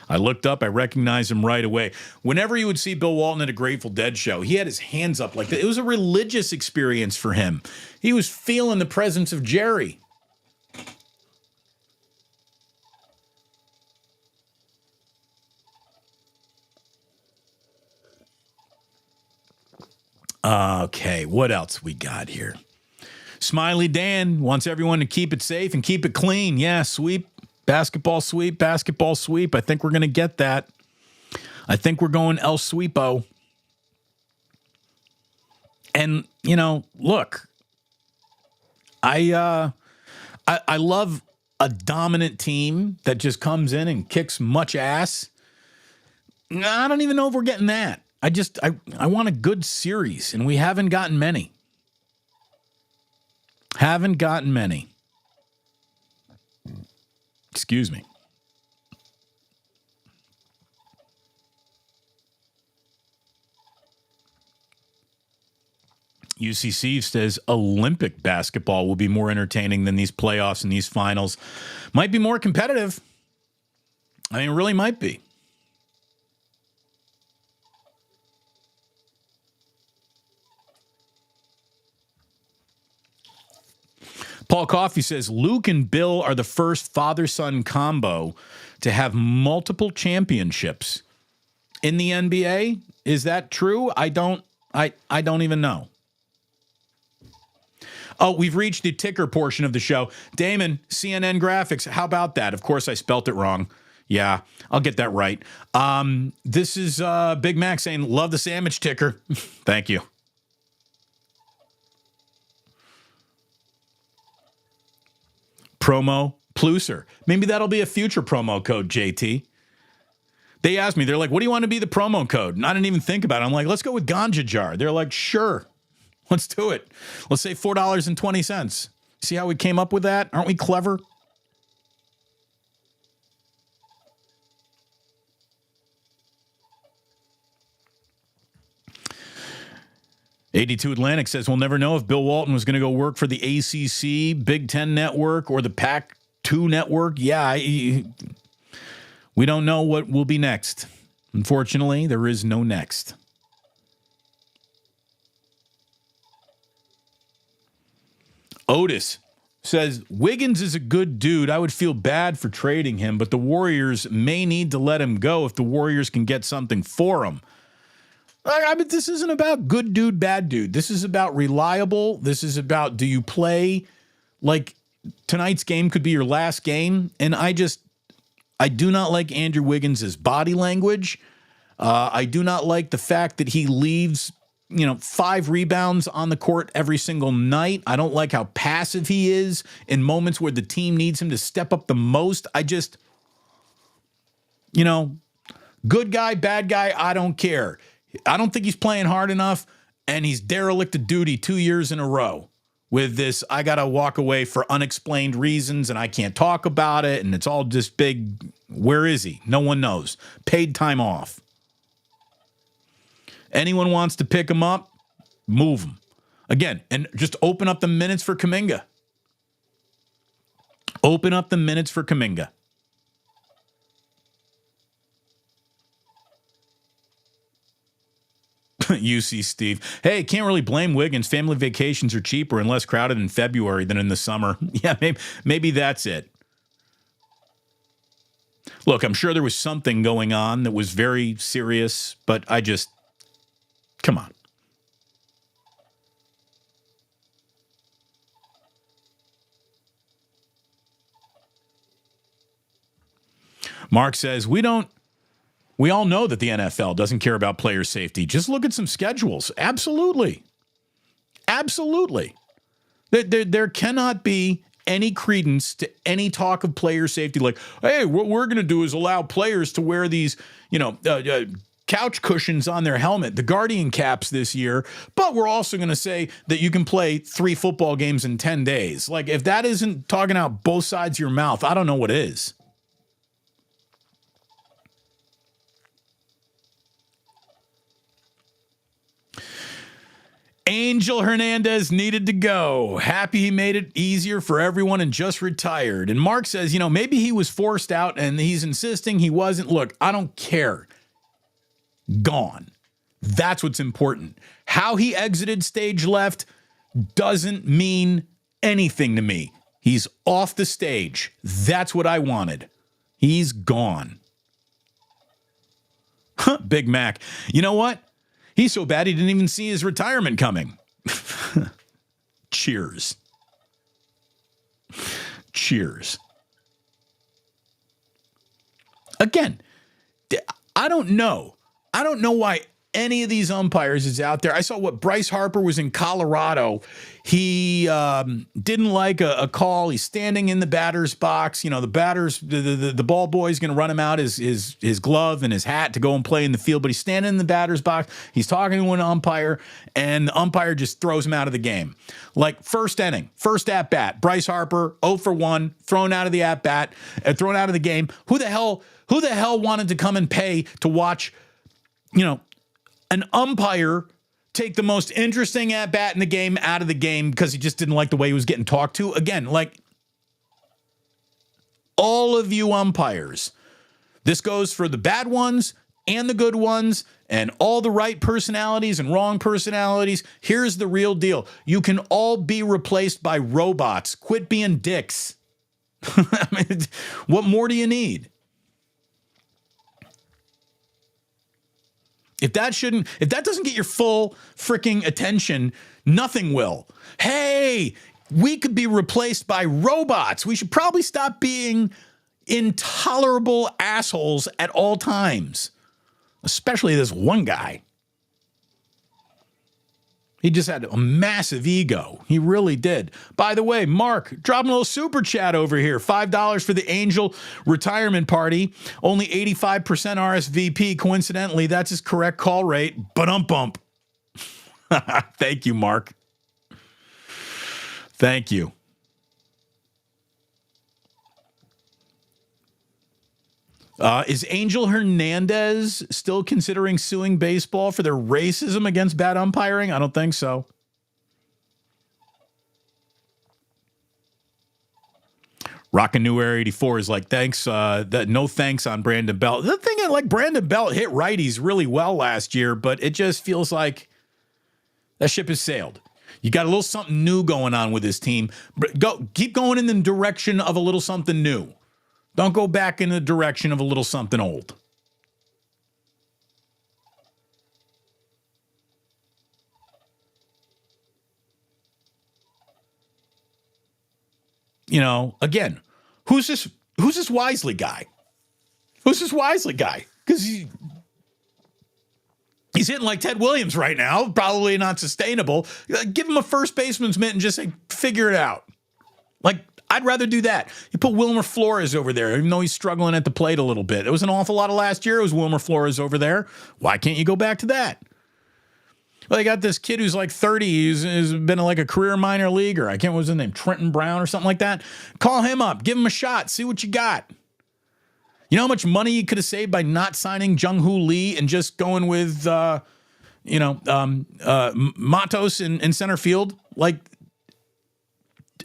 I looked up. I recognized him right away. Whenever you would see Bill Walton at a Grateful Dead show, he had his hands up like that. It was a religious experience for him. He was feeling the presence of Jerry. Okay, what else we got here? Smiley Dan wants everyone to keep it safe and keep it clean. Yeah, sweep, basketball sweep, basketball sweep. I think we're going to get that. I think we're going El Sweepo. And, look, I love a dominant team that just comes in and kicks much ass. I don't even know if we're getting that. I want a good series, and we haven't gotten many. Excuse me. UCC says Olympic basketball will be more entertaining than these playoffs and these finals. Might be more competitive. I mean, it really might be. Paul Coffey says Luke and Bill are the first father-son combo to have multiple championships in the NBA. Is that true? I don't even know. Oh, we've reached the ticker portion of the show. Damon, CNN Graphics. How about that? Of course, I spelt it wrong. Yeah, I'll get that right. This is Big Mac saying, love the sandwich ticker. Thank you. Promo Pluser. Maybe that'll be a future promo code, JT. They asked me, they're like, what do you want to be the promo code? And I didn't even think about it. I'm like, let's go with Ganja Jar. They're like, sure. Let's do it. Let's say $4.20. See how we came up with that? Aren't we clever? '82 Atlantic says, we'll never know if Bill Walton was going to go work for the ACC, Big Ten Network, or the Pac-2 Network. Yeah, we don't know what will be next. Unfortunately, there is no next. Otis says, Wiggins is a good dude. I would feel bad for trading him, but the Warriors may need to let him go if the Warriors can get something for him. I mean, this isn't about good dude, bad dude. This is about reliable. This is about, do you play like tonight's game could be your last game? And I do not like Andrew Wiggins' body language. I do not like the fact that he leaves 5 rebounds on the court every single night. I don't like how passive he is in moments where the team needs him to step up the most. Good guy, bad guy, I don't care. I don't think he's playing hard enough, and he's derelict of duty 2 years in a row with this, I got to walk away for unexplained reasons, and I can't talk about it, and it's all just big. Where is he? No one knows. Paid time off. Anyone wants to pick him up, move him. Again, and just open up the minutes for Kuminga. Open up the minutes for Kuminga. UC Steve. Hey, can't really blame Wiggins. Family vacations are cheaper and less crowded in February than in the summer. Yeah, maybe that's it. Look, I'm sure there was something going on that was very serious, but come on. Mark says, we all know that the NFL doesn't care about player safety. Just look at some schedules. Absolutely. Absolutely. There cannot be any credence to any talk of player safety. Like, hey, what we're going to do is allow players to wear these, couch cushions on their helmet, the Guardian caps this year, but we're also going to say that you can play 3 football games in 10 days. Like, if that isn't talking out both sides of your mouth, I don't know what is. Angel Hernandez needed to go. Happy he made it easier for everyone and just retired. And Mark says, maybe he was forced out and he's insisting he wasn't. Look, I don't care. Gone. That's what's important. How he exited stage left doesn't mean anything to me. He's off the stage. That's what I wanted. He's gone. Big Mac. You know what? He's so bad he didn't even see his retirement coming. Cheers. Cheers. Again, I don't know. I don't know why any of these umpires is out there. I saw what Bryce Harper was in Colorado. He didn't like a call. He's standing in the batter's box. The ball boy's going to run him out his glove and his hat to go and play in the field, but he's standing in the batter's box. He's talking to an umpire, and the umpire just throws him out of the game. Like, first inning, first at bat, Bryce Harper 0 for 1, thrown out of the at bat, thrown out of the game. Who the hell wanted to come and pay to watch, an umpire take the most interesting at bat in the game out of the game because he just didn't like the way he was getting talked to? Again, like, all of you umpires, this goes for the bad ones and the good ones and all the right personalities and wrong personalities. Here's the real deal. You can all be replaced by robots. Quit being dicks. I mean, what more do you need? If that doesn't get your full freaking attention, nothing will. Hey, we could be replaced by robots. We should probably stop being intolerable assholes at all times, especially this one guy. He just had a massive ego. He really did. By the way, Mark, dropping a little super chat over here. $5 for the Angel retirement party. Only 85% RSVP. Coincidentally, that's his correct call rate. Bump. Thank you, Mark. Thank you. Is Angel Hernandez still considering suing baseball for their racism against bad umpiring? I don't think so. Rockin' New Air 84 is like, thanks. No thanks on Brandon Belt. The thing is, like, Brandon Belt hit righties really well last year, but it just feels like that ship has sailed. You got a little something new going on with this team. Keep going in the direction of a little something new. Don't go back in the direction of a little something old. You know, again, who's this Wisely guy? Who's this Wisely guy? Because he's hitting like Ted Williams right now. Probably not sustainable. Give him a first baseman's mitt and just say, figure it out. Like, I'd rather do that. You put Wilmer Flores over there, even though he's struggling at the plate a little bit. It was an awful lot of last year. It was Wilmer Flores over there. Why can't you go back to that? Well, they got this kid who's like 30. He's been like a career minor leaguer. I can't remember his name, Trenton Brown or something like that. Call him up. Give him a shot. See what you got. You know how much money you could have saved by not signing Jung-Hoo Lee and just going with, Matos in center field? Like,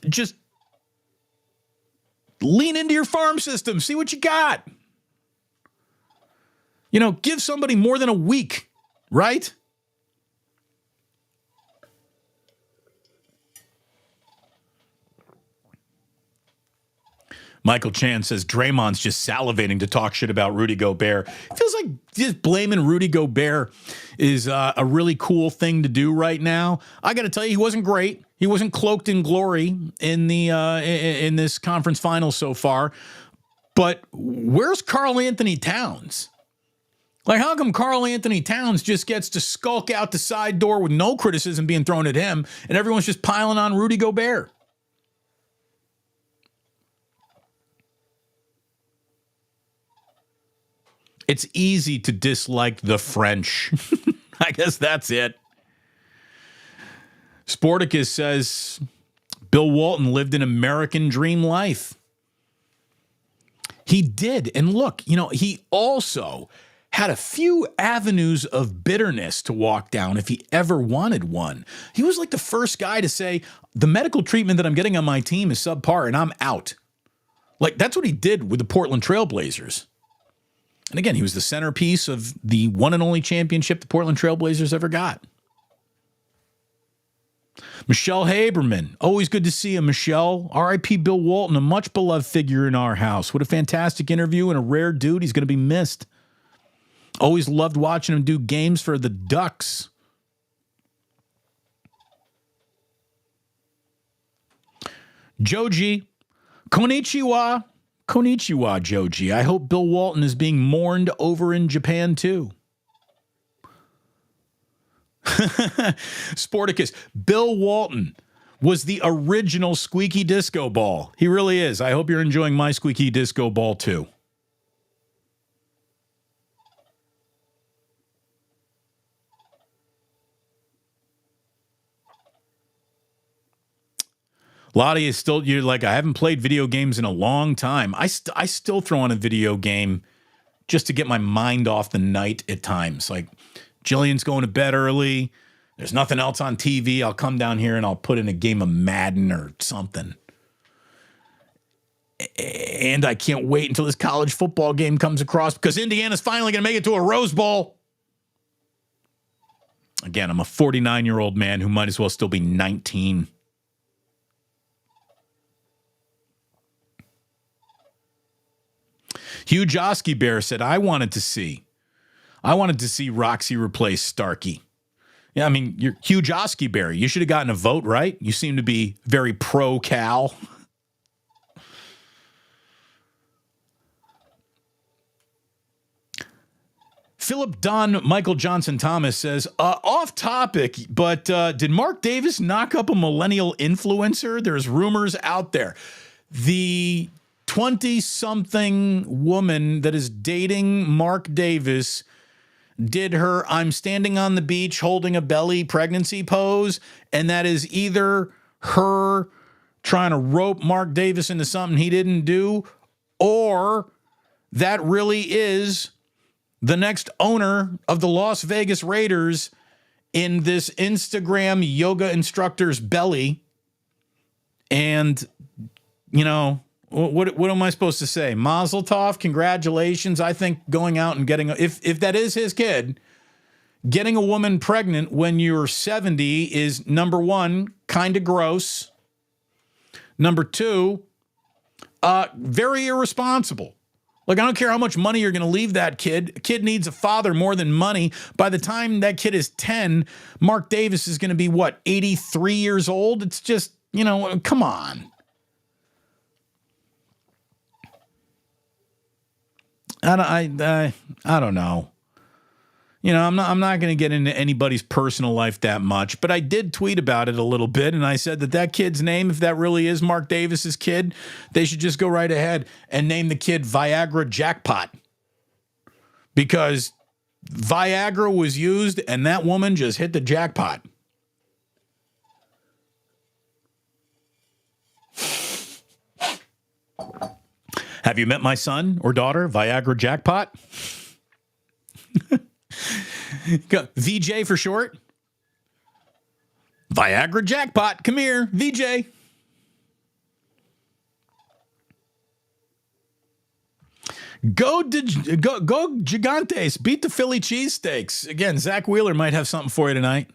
just lean into your farm system. See what you got. You know, give somebody more than a week, right? Michael Chan says Draymond's just salivating to talk shit about Rudy Gobert. It feels like just blaming Rudy Gobert is a really cool thing to do right now. I got to tell you, he wasn't great. He wasn't cloaked in glory in the in this conference final so far. But where's Karl Anthony Towns? Like, how come Karl Anthony Towns just gets to skulk out the side door with no criticism being thrown at him, and everyone's just piling on Rudy Gobert? It's easy to dislike the French. I guess that's it. Sporticus says Bill Walton lived an American dream life. He did. And look, you know, he also had a few avenues of bitterness to walk down if he ever wanted one. He was like the first guy to say, the medical treatment that I'm getting on my team is subpar and I'm out. Like, that's what he did with the Portland Trailblazers. And again, he was the centerpiece of the one and only championship the Portland Trailblazers ever got. Michelle Haberman. Always good to see you, Michelle. R.I.P. Bill Walton, a much beloved figure in our house. What a fantastic interview and a rare dude. He's going to be missed. Always loved watching him do games for the Ducks. Joji. Konnichiwa. Konnichiwa, Joji. I hope Bill Walton is being mourned over in Japan, too. Sporticus. Bill Walton was the original squeaky disco ball. He really is. I hope you're enjoying my squeaky disco ball, too. A lot of you still, you're like, I haven't played video games in a long time. I still throw on a video game just to get my mind off the night at times. Like, Jillian's going to bed early. There's nothing else on TV. I'll come down here and I'll put in a game of Madden or something. And I can't wait until this college football game comes across because Indiana's finally going to make it to a Rose Bowl. Again, I'm a 49-year-old man who might as well still be 19. Hugh Josky Bear said, I wanted to see Roxy replace Starkey. Yeah, I mean, you're Hugh Josky Bear. You should have gotten a vote, right? You seem to be very pro-Cal. Philip Don Michael Johnson Thomas says, off topic, but did Mark Davis knock up a millennial influencer? There's rumors out there. The 20-something woman that is dating Mark Davis did her I'm standing on the beach holding a belly pregnancy pose, and that is either her trying to rope Mark Davis into something he didn't do, or that really is the next owner of the Las Vegas Raiders in this Instagram yoga instructor's belly. And, you know, what am I supposed to say? Mazel tov, congratulations. I think going out and getting, if that is his kid, getting a woman pregnant when you're 70 is, number one, kind of gross. Number two, very irresponsible. Like, I don't care how much money you're going to leave that kid. A kid needs a father more than money. By the time that kid is 10, Mark Davis is going to be, 83 years old? It's just, come on. I don't know. I'm not going to get into anybody's personal life that much, but I did tweet about it a little bit, and I said that kid's name, if that really is Mark Davis's kid, they should just go right ahead and name the kid Viagra Jackpot, because Viagra was used and that woman just hit the jackpot. Have you met my son or daughter, Viagra Jackpot? VJ for short. Viagra Jackpot. Come here, VJ. Go Gigantes. Beat the Philly cheesesteaks. Again, Zach Wheeler might have something for you tonight.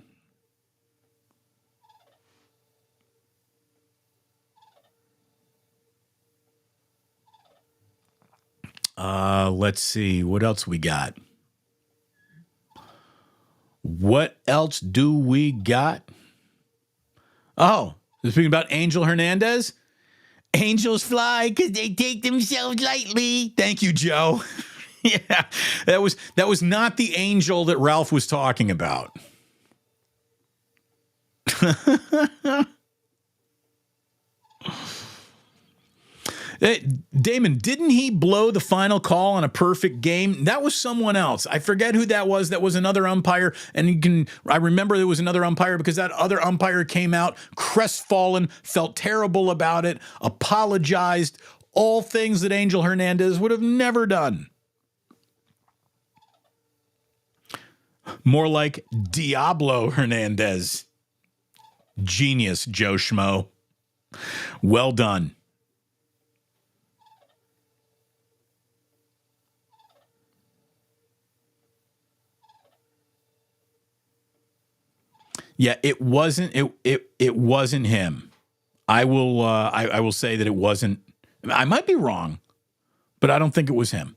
Let's see. What else we got? What else do we got? Oh, speaking about Angel Hernandez. Angels fly because they take themselves lightly. Thank you, Joe. Yeah, that was not the angel that Ralph was talking about. Damon, didn't he blow the final call on a perfect game? That was someone else. I forget who that was. That was another umpire. And I remember there was another umpire because that other umpire came out crestfallen, felt terrible about it, apologized, all things that Angel Hernandez would have never done. More like Diablo Hernandez. Genius, Joe Schmo. Well done. Yeah, it wasn't him. I will say that it wasn't. I might be wrong, but I don't think it was him.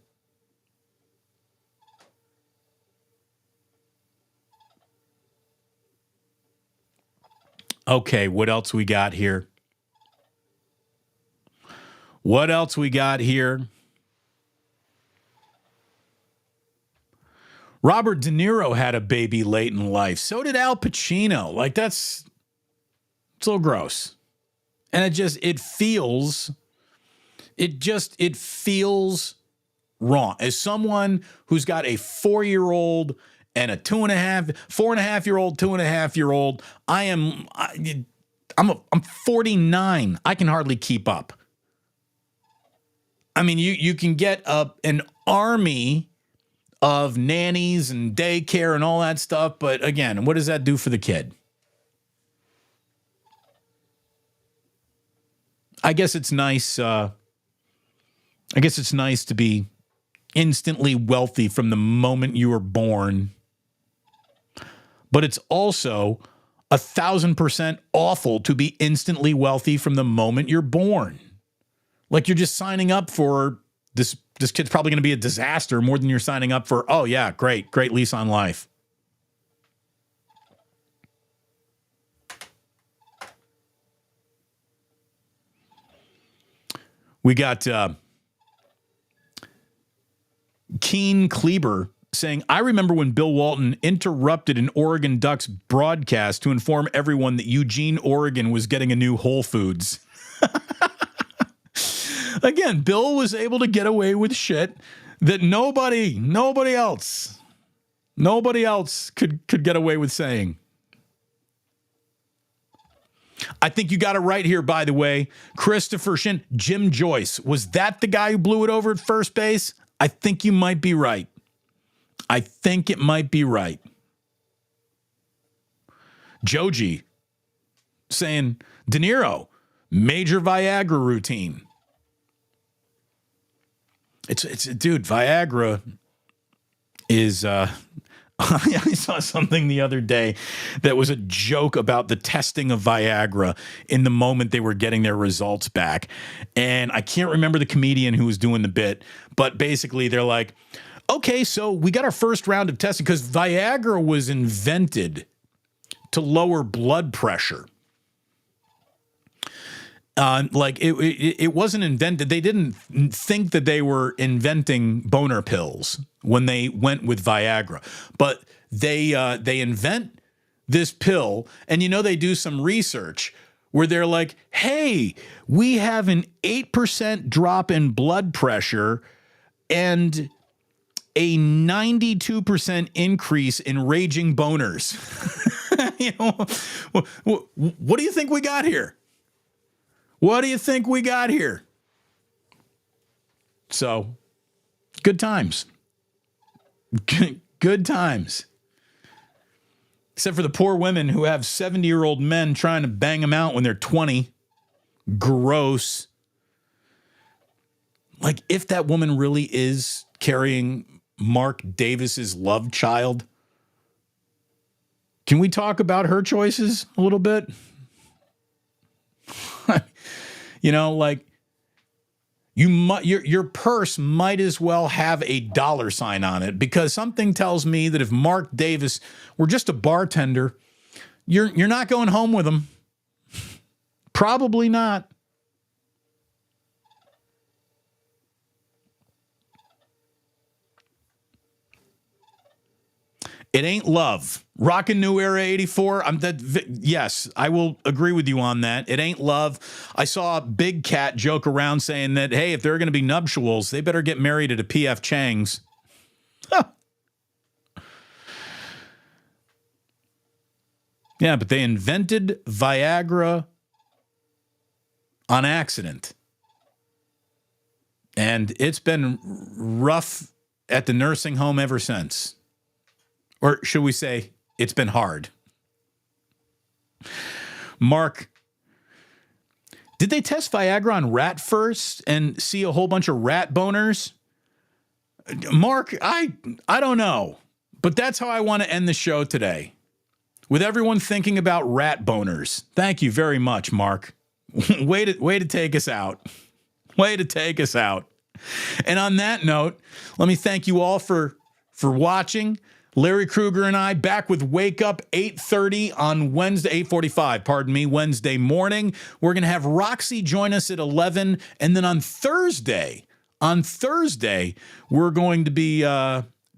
Okay, what else we got here? Robert De Niro had a baby late in life. So did Al Pacino. Like, it's a little gross. And it feels wrong. As someone who's got a 4-year-old and a 4.5-year-old, 2.5-year-old, I'm 49. I can hardly keep up. I mean, you can get an army of nannies and daycare and all that stuff. But again, what does that do for the kid? I guess it's nice. I guess it's nice to be instantly wealthy from the moment you were born. But it's also 1,000% awful to be instantly wealthy from the moment you're born. Like, you're just signing up for this kid's probably going to be a disaster more than you're signing up for, oh, yeah, great lease on life. We got Keen Kleber saying, I remember when Bill Walton interrupted an Oregon Ducks broadcast to inform everyone that Eugene, Oregon was getting a new Whole Foods. Again, Bill was able to get away with shit that nobody else could get away with saying. I think you got it right here, by the way. Christopher Shin, Jim Joyce. Was that the guy who blew it over at first base? I think you might be right. I think it might be right. Joji saying, De Niro, major Viagra routine. It's dude, Viagra is I saw something the other day that was a joke about the testing of Viagra in the moment they were getting their results back. And I can't remember the comedian who was doing the bit, but basically they're like, okay, so we got our first round of testing because Viagra was invented to lower blood pressure. It wasn't invented. They didn't think that they were inventing boner pills when they went with Viagra, but they invent this pill, and they do some research where they're like, hey, we have an 8% drop in blood pressure and a 92% increase in raging boners. What do you think we got here? What do you think we got here? So, good times. Good times. Except for the poor women who have 70-year-old men trying to bang them out when they're 20. Gross. Like, if that woman really is carrying Mark Davis's love child, can we talk about her choices a little bit? Your purse might as well have a $sign on it, because something tells me that if Mark Davis were just a bartender, you're not going home with him. Probably not. It ain't love. Rockin' New Era 84. Yes, I will agree with you on that. It ain't love. I saw Big Cat joke around saying that, hey, if there are going to be nuptials, they better get married at a P.F. Chang's. Huh. Yeah, but they invented Viagra on accident. And it's been rough at the nursing home ever since. Or should we say, it's been hard. Mark, did they test Viagra on rat first and see a whole bunch of rat boners? Mark, I don't know. But that's how I want to end the show today. With everyone thinking about rat boners. Thank you very much, Mark. Way to take us out. Way to take us out. And on that note, let me thank you all for watching. Larry Krueger and I back with Wake Up 8:30 on Wednesday, 8:45, pardon me, Wednesday morning. We're going to have Roxy join us at 11. And then on Thursday, we're going to be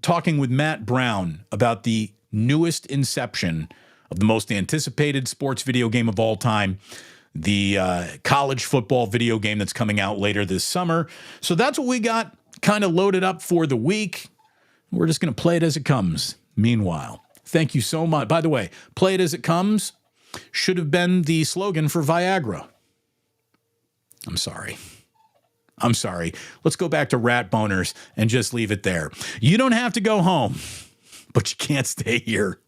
talking with Matt Brown about the newest inception of the most anticipated sports video game of all time, the college football video game that's coming out later this summer. So that's what we got kind of loaded up for the week. We're just going to play it as it comes. Meanwhile, thank you so much. By the way, play it as it comes should have been the slogan for Viagra. I'm sorry. Let's go back to rat boners and just leave it there. You don't have to go home, but you can't stay here.